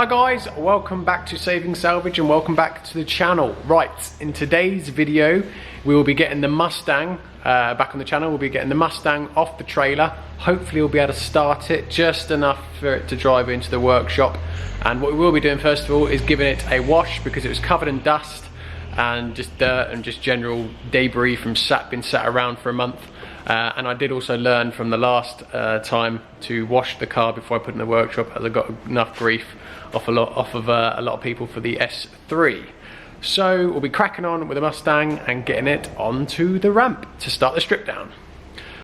Hi guys, welcome back to Saving Salvage and welcome back to the channel. Right, in today's video we will be getting the Mustang back on the channel. We'll be getting the Mustang off the trailer. Hopefully we'll be able to start it just enough for it to drive into the workshop. And what we will be doing first of all is giving it a wash because it was covered in dust and just dirt and just general debris from being sat around for a month. And I did also learn from the last time to wash the car before I put it in the workshop, as I got enough grief off of a lot of people for the S3. So we'll be cracking on with the Mustang and getting it onto the ramp to start the strip down.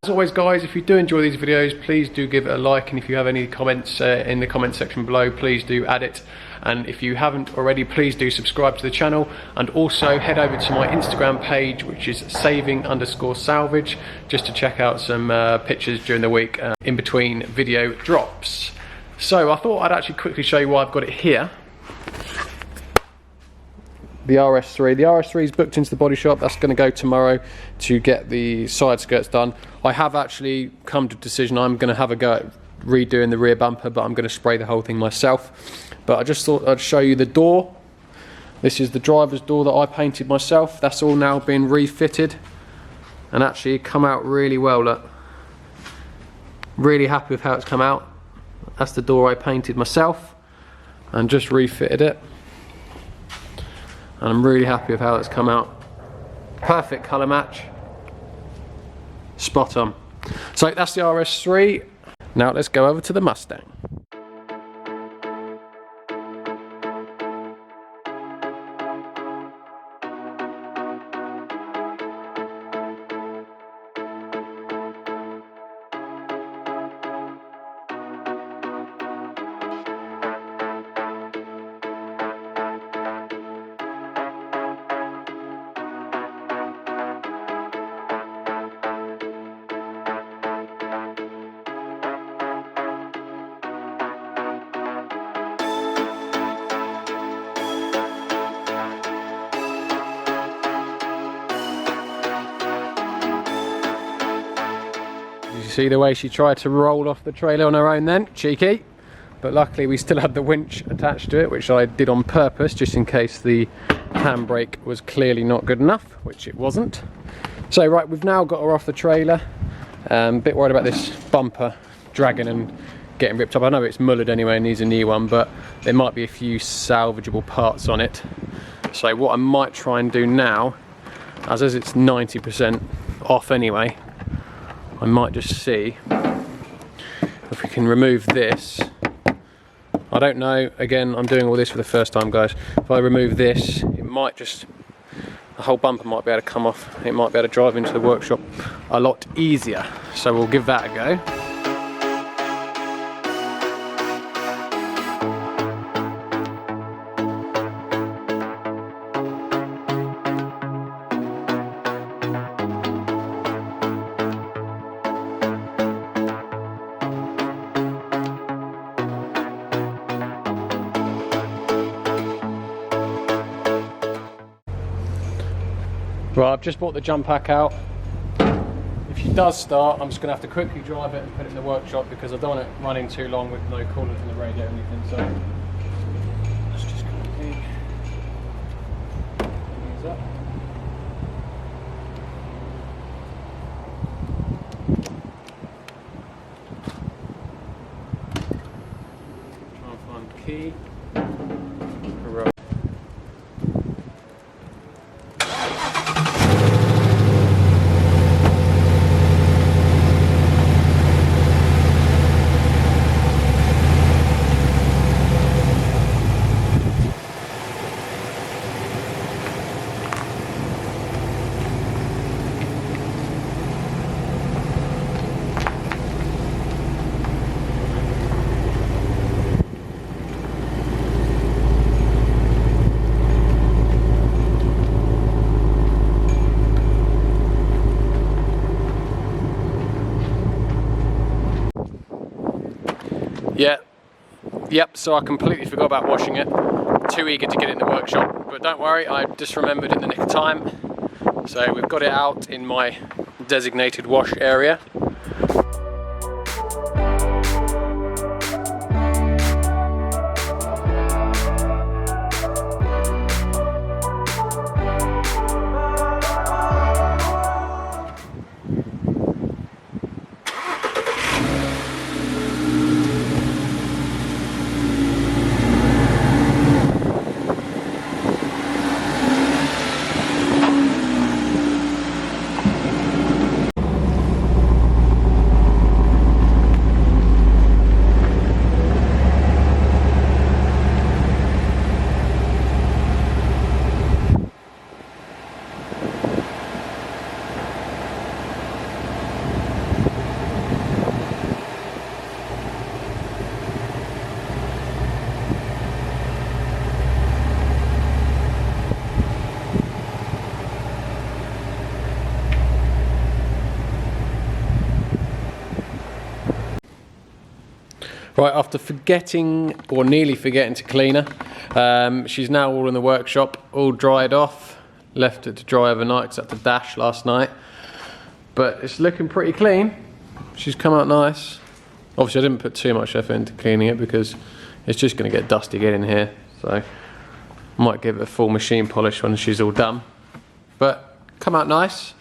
As always guys, if you do enjoy these videos, please do give it a like, and if you have any comments in the comment section below, please do add it. And if you haven't already, please do subscribe to the channel, and also head over to my Instagram page, which is saving_salvage, just to check out some pictures during the week in between video drops. So I thought I'd actually quickly show you why I've got it here. The RS3. The RS3 is booked into the body shop. That's going to go tomorrow to get the side skirts done. I have actually come to a decision. I'm going to have a go at redoing the rear bumper, but I'm going to spray the whole thing myself. But I just thought I'd show you the door. This is the driver's door that I painted myself. That's all now been refitted and actually come out really well. Look, really happy with how it's come out. That's the door I painted myself and just refitted it. And I'm really happy with how it's come out. Perfect colour match. Spot on. So that's the RS3. Now let's go over to the Mustang. See the way she tried to roll off the trailer on her own then? Cheeky. But luckily we still had the winch attached to it, which I did on purpose just in case the handbrake was clearly not good enough, which it wasn't. So right, we've now got her off the trailer. A bit worried about this bumper dragging and getting ripped up. I know it's mullered anyway and needs a new one, but there might be a few salvageable parts on it. So what I might try and do now, as it's 90% off anyway, I might just see if we can remove this. I don't know, again, I'm doing all this for the first time guys. If I remove this, it might just, the whole bumper might be able to come off. It might be able to drive into the workshop a lot easier. So we'll give that a go. Right, I've just brought the jump pack out. If she does start, I'm just going to have to quickly drive it and put it in the workshop because I don't want it running too long with no coolant in the radio or anything. So let's just quickly ease up. Try and find the key. Right. Yep, so I completely forgot about washing it. Too eager to get it in the workshop, but don't worry, I just remembered in the nick of time. So we've got it out in my designated wash area. Right, after forgetting, or nearly forgetting to clean her, she's now all in the workshop, all dried off. Left it to dry overnight because I had to dash last night. But it's looking pretty clean. She's come out nice. Obviously I didn't put too much effort into cleaning it because it's just going to get dusty getting here. So I might give it a full machine polish when she's all done. But come out nice.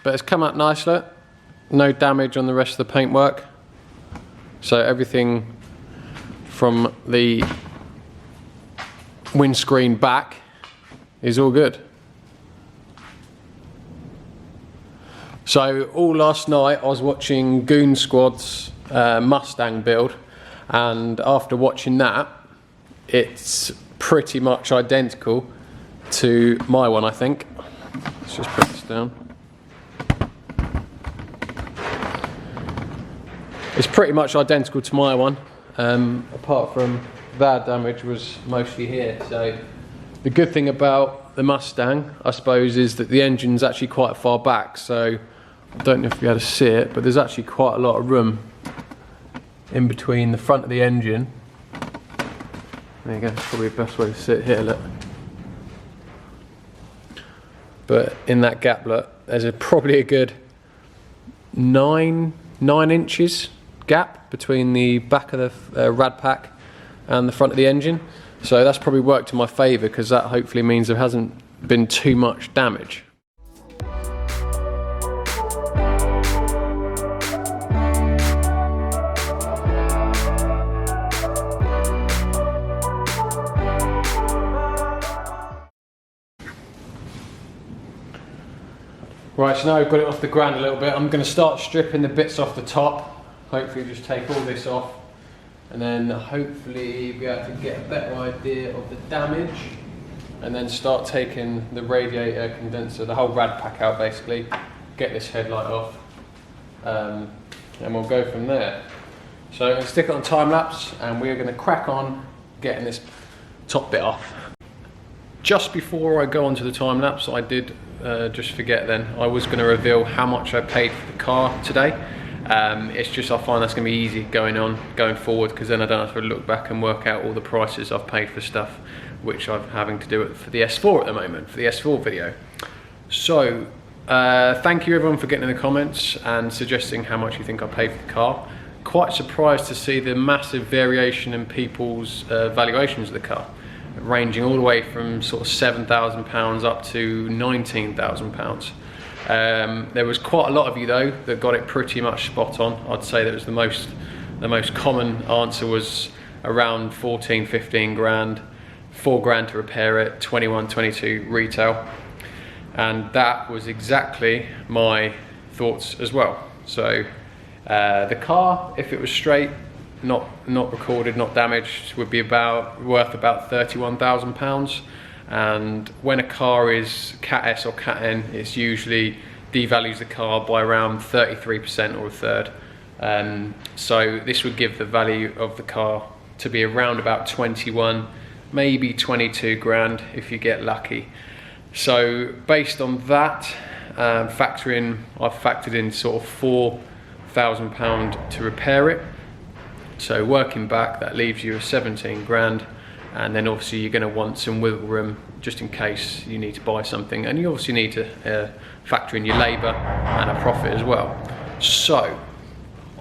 But it's come out nice, look. No damage on the rest of the paintwork. So everything from the windscreen back is all good. So all last night I was watching Goon Squad's Mustang build, and after watching that, it's pretty much identical to my one, I think. Let's just put this down. It's pretty much identical to my one, apart from that damage was mostly here. So the good thing about the Mustang, I suppose, is that the engine's actually quite far back. So I don't know if you're able to see it, but there's actually quite a lot of room in between the front of the engine. There you go, that's probably the best way to sit here, look. But in that gap, look, there's probably a good 9 inches gap between the back of the rad pack and the front of the engine. So that's probably worked in my favour, because that hopefully means there hasn't been too much damage. Right, so now I've got it off the ground a little bit, I'm going to start stripping the bits off the top. Hopefully just take all this off, and then hopefully be able to get a better idea of the damage, and then start taking the radiator, condenser, the whole rad pack out basically, get this headlight off, and we'll go from there. So I'm going to stick it on time lapse, and we're going to crack on getting this top bit off. Just before I go onto the time lapse, I did just forget then, I was going to reveal how much I paid for the car today. It's just I find that's going to be easy going forward, because then I don't have to look back and work out all the prices I've paid for stuff, which I'm having to do it for the S4 at the moment, for the S4 video. So thank you everyone for getting in the comments and suggesting how much you think I paid for the car. Quite surprised to see the massive variation in people's valuations of the car, ranging all the way from sort of £7,000 up to £19,000. There was quite a lot of you though that got it pretty much spot on. I'd say that was the most common answer was around 14, 15 grand, 4 grand to repair it, 21, 22 retail. And that was exactly my thoughts as well. So the car, if it was straight, not recorded, not damaged, would be worth about £31,000. And when a car is Cat S or Cat N, it's usually devalues the car by around 33% or a third. So this would give the value of the car to be around about 21, maybe 22 grand if you get lucky. So based on that, I've factored in sort of £4,000 to repair it. So working back, that leaves you a 17 grand. And then obviously you're going to want some wiggle room just in case you need to buy something, and you obviously need to factor in your labour and a profit as well. So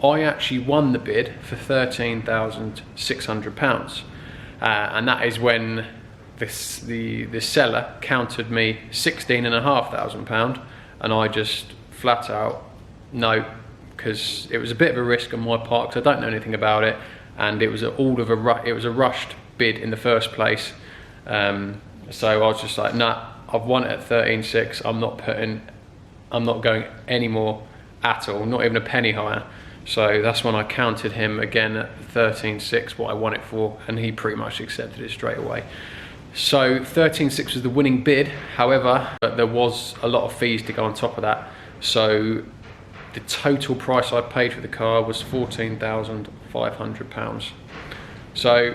I actually won the bid for £13,600, and that is when the seller countered me £16,500, and I just flat out no, because it was a bit of a risk on my part because I don't know anything about it, and it was a rushed bid in the first place. So I was just like, nah, I've won it at 13.6. I'm not going any more at all, not even a penny higher. So that's when I counted him again at 13.6 what I won it for, and he pretty much accepted it straight away. So 13.6 was the winning bid. However, there was a lot of fees to go on top of that. So the total price I paid for the car was £14,500. So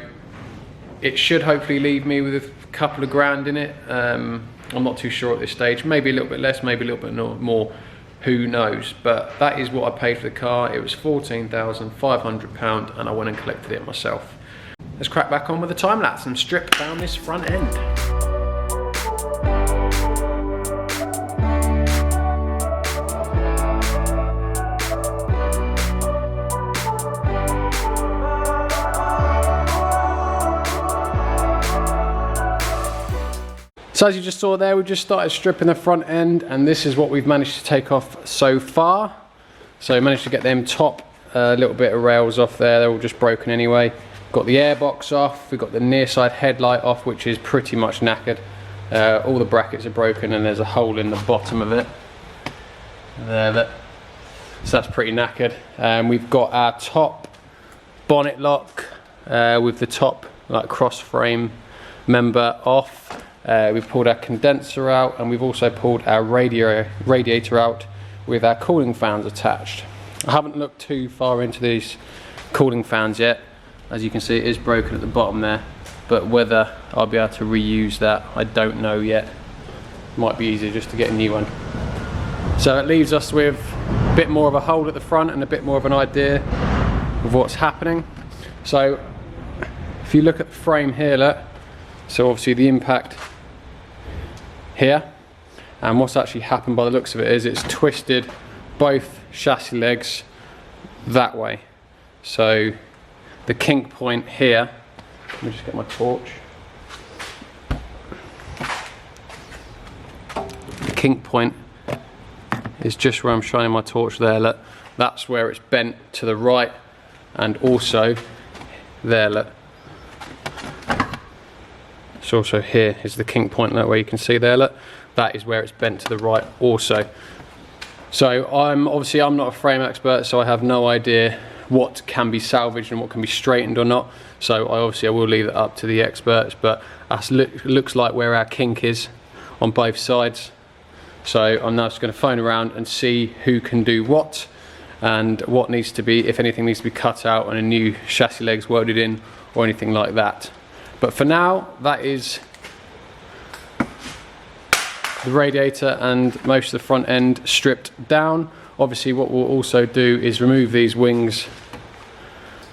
it should hopefully leave me with a couple of grand in it. I'm not too sure at this stage, maybe a little bit less, maybe a little bit more, who knows? But that is what I paid for the car. It was £14,500 and I went and collected it myself. Let's crack back on with the time lapse and strip down this front end. So as you just saw there, we just started stripping the front end, and this is what we've managed to take off so far. So we managed to get them top little bit of rails off there. They're all just broken anyway. Got the airbox off, we've got the near side headlight off, which is pretty much knackered. All the brackets are broken and there's a hole in the bottom of it. There, so that's pretty knackered. We've got our top bonnet lock with the top like cross frame member off. We've pulled our condenser out, and we've also pulled our radiator out with our cooling fans attached. I haven't looked too far into these cooling fans yet. As you can see, it is broken at the bottom there, but whether I'll be able to reuse that, I don't know yet. Might be easier just to get a new one. So it leaves us with a bit more of a hole at the front and a bit more of an idea of what's happening. So if you look at the frame here, look, so obviously the impact here, and what's actually happened by the looks of it is it's twisted both chassis legs that way. So the kink point here, let me just get my torch. The kink point is just where I'm shining my torch there. Look, that's where it's bent to the right, and also there, look. So also here is the kink point, that way you can see there, look, that is where it's bent to the right also. So I'm not a frame expert, so I have no idea what can be salvaged and what can be straightened or not. So I will leave it up to the experts, but that looks like where our kink is on both sides. So I'm now just going to phone around and see who can do what, and what needs to be, if anything needs to be cut out and a new chassis legs welded in or anything like that. But for now, that is the radiator and most of the front end stripped down. Obviously what we'll also do is remove these wings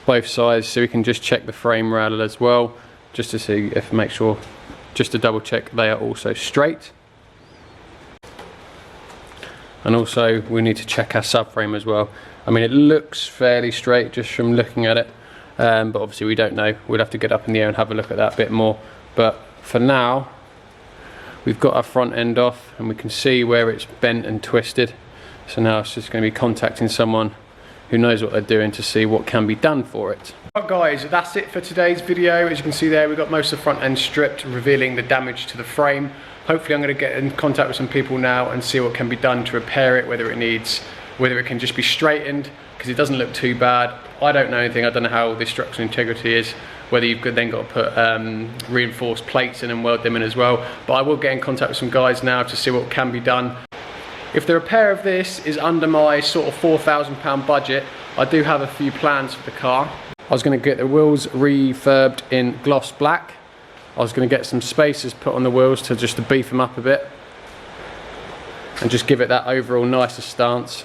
both sides, so we can just check the frame rail as well, just to see if, just to double check they are also straight. And also we need to check our subframe as well. I mean, it looks fairly straight just from looking at it. But obviously we don't know. We'll have to get up in the air and have a look at that a bit more. But for now, we've got our front end off and we can see where it's bent and twisted. So now it's just going to be contacting someone who knows what they're doing to see what can be done for it. Right guys, that's it for today's video. As you can see there, we've got most of the front end stripped, revealing the damage to the frame. Hopefully I'm going to get in contact with some people now and see what can be done to repair it, whether it can just be straightened, because it doesn't look too bad. I don't know anything. I don't know how the structural integrity is, whether you've then got to put reinforced plates in and weld them in as well. But I will get in contact with some guys now to see what can be done. If the repair of this is under my sort of £4,000 budget, I do have a few plans for the car. I was going to get the wheels refurbed in gloss black. I was going to get some spacers put on the wheels to beef them up a bit and just give it that overall nicer stance.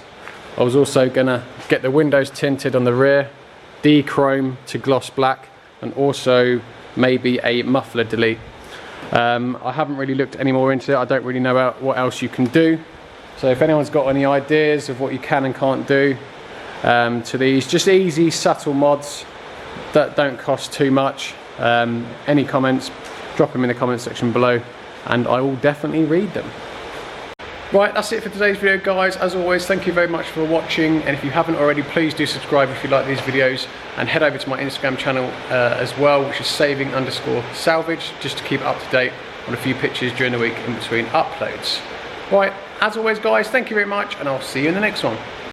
I was also going to get the windows tinted on the rear, de-chrome to gloss black, and also maybe a muffler delete. I haven't really looked any more into it. I don't really know what else you can do. So if anyone's got any ideas of what you can and can't do to these, just easy, subtle mods that don't cost too much. Any comments, drop them in the comment section below and I will definitely read them. Right, that's it for today's video guys. As always, thank you very much for watching, and if you haven't already, please do subscribe if you like these videos, and head over to my Instagram channel as well, which is saving_salvage, just to keep up to date on a few pictures during the week in between uploads. Right, as always guys, thank you very much, and I'll see you in the next one.